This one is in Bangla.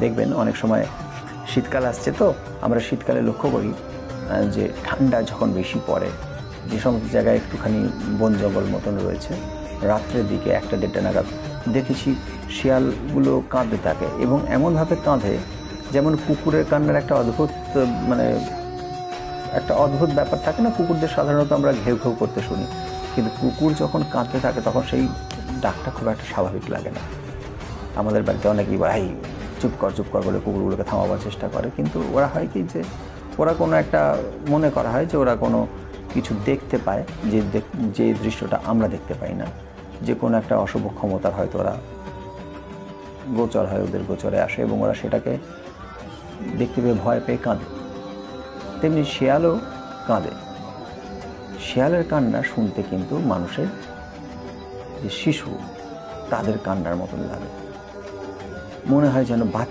দেখবেন অনেক সময় শীতকাল আসছে, তো আমরা শীতকালে লক্ষ্য করি যে ঠান্ডা যখন বেশি পড়ে, যে সমস্ত জায়গায় একটুখানি বন জঙ্গল মতন রয়েছে, রাত্রের দিকে 1-1:30 নাগাদ দেখেছি শিয়ালগুলো কাঁদতে থাকে, এবং এমনভাবে কাঁদে যেমন কুকুরের কান্নার একটা অদ্ভুত ব্যাপার থাকে না। কুকুরদের সাধারণত আমরা ঘেউ ঘেউ করতে শুনি, কিন্তু কুকুর যখন কাঁদতে থাকে তখন সেই ডাকটা খুব একটা স্বাভাবিক লাগে না। আমাদের বাড়িতে অনেকেই ভাই চুপ কর বলে কুকুরগুলোকে থামাবার চেষ্টা করে, কিন্তু ওরা হয় কি যে ওরা কোনো একটা মনে করা হয় যে ওরা কোনো কিছু দেখতে পায়, যে দৃশ্যটা আমরা দেখতে পাই না, যে কোনো একটা অশুভ ক্ষমতার হয়তো ওরা গোচর হয়, ওদের গোচরে আসে, এবং ওরা সেটাকে দেখতে পেয়ে ভয় পেয়ে কাঁদে। তেমনি শেয়ালও কাঁদে। শেয়ালের কান্না শুনতে কিন্তু মানুষের যে শিশু তাদের কান্নার মতন লাগে, মনে হয় যেন